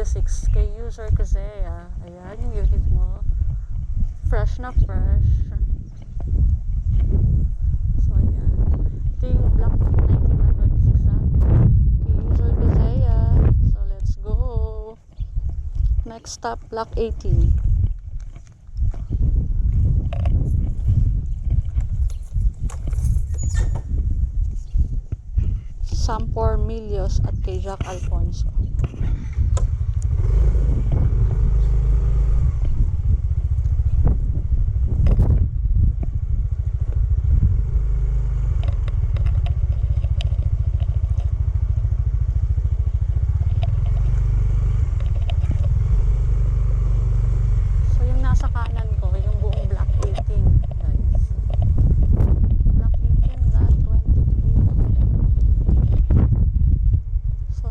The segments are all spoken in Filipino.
26 kay user Kazea. Ayan yung unit mo. Fresh na fresh. So ayan. Ito yung block 1926 ha. Kay user Kazea. So let's go. Next stop, block 18. Sam Formilios at kay Jack Alfonso. So yung nasa kanan ko, yung buong block 18, guys. Block 18, lot 22. So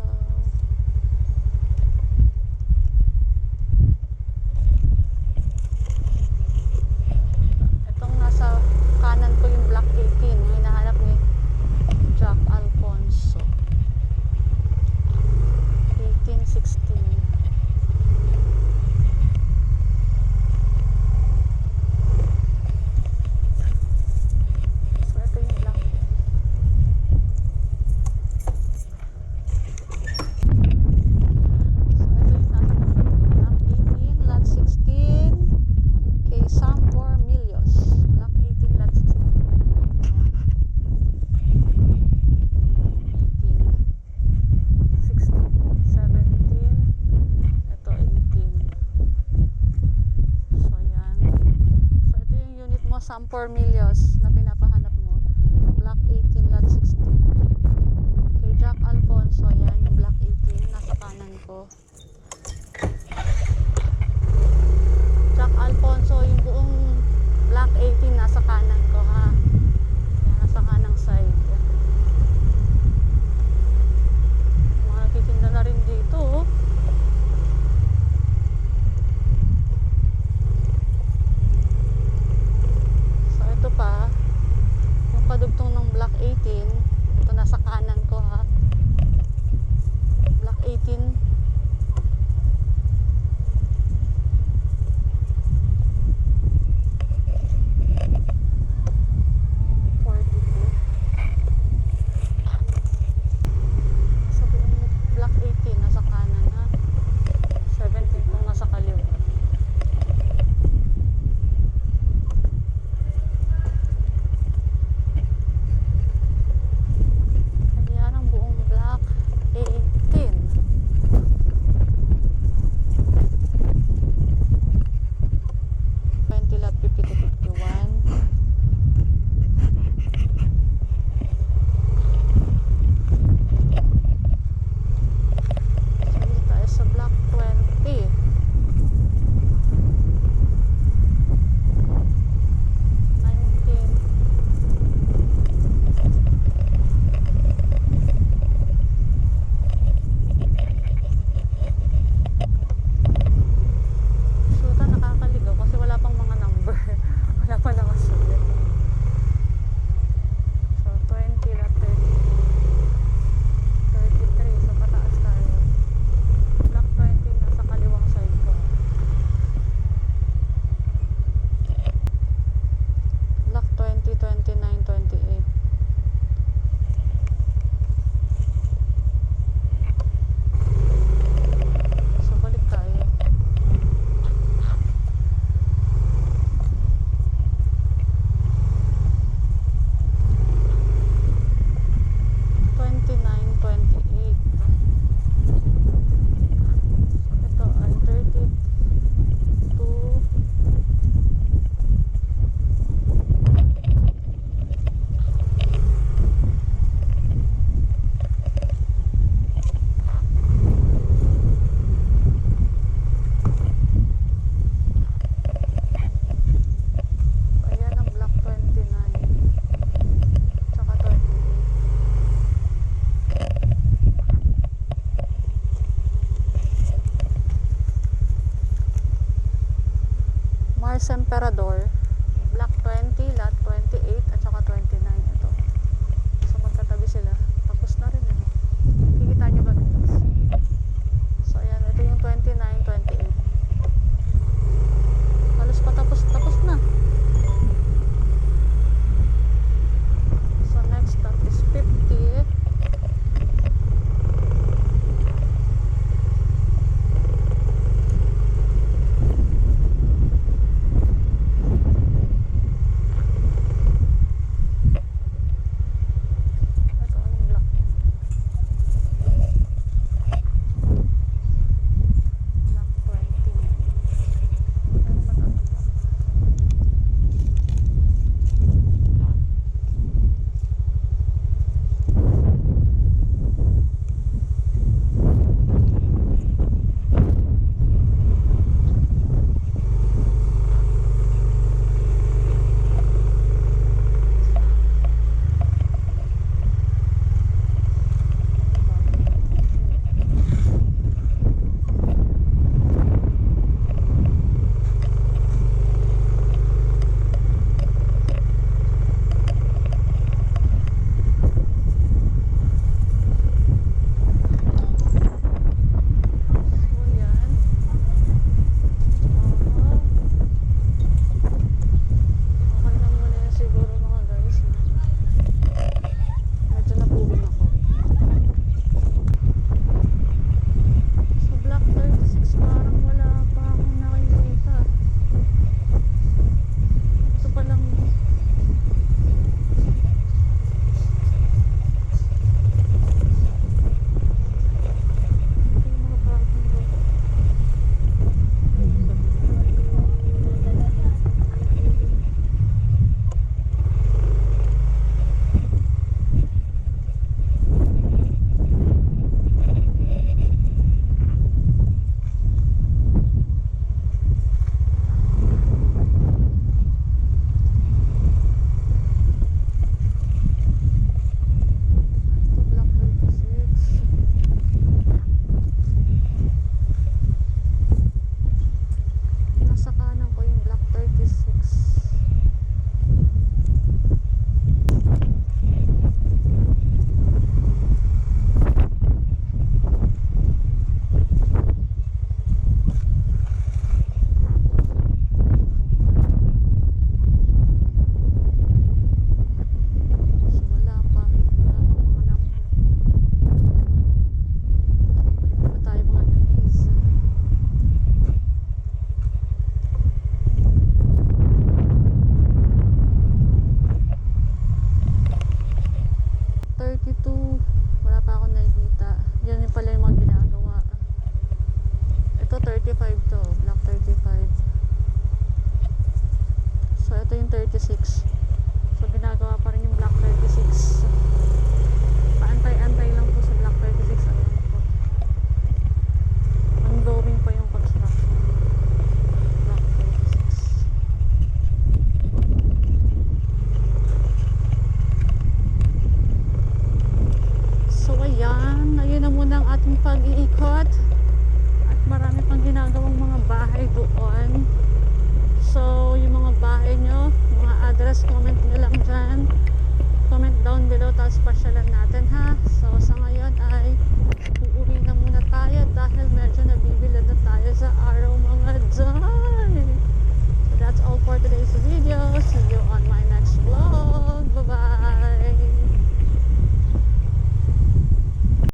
itong nasa kanan ko yung block 18, yung hinahanap ni Jack Alfonso. 1816. So ito yung block. So ito yung nasa block 18, lot 16 kay Sam Formilios. Block 18, lot 16. 18, 16, 17. Ito 18. So yan. So ito yung unit mo, Sam Formilios, na pinapahanap mo. Block 18, lot 16. Kay Jack Alfonso, yan yung block 18, nasa kanan ko. Jack Alfonso, yung buong block 18 nasa kanan ko ha. Yan, nasa kanang side. Mga nagtitinda na rin dito oh. So ito pa, yung kadugtong ng block 18, ito nasa kanan ko ha. Block 18. Mars Emperador, block 20, lot 28 at saka 29. Ito. So magkatabi sila. Tapos na rin. Kikita nyo ba guys? So ayan, ito yung 29. ito 35 to, block 35. So ito yung 36. So ginagawa pa rin yung block 36. Paantay-antay lang po sa block 36. Ayan po. Ongoing pa yung construction. Block 36. So ayan, ayun na muna ang ating pag-iikot. At marami pang ginagawang mga bahay doon. So yung mga bahay nyo, mga address, comment nyo lang dyan. Comment down below, tapos pasyalan natin ha. So sa ngayon ay uuwi na muna tayo dahil medyo nag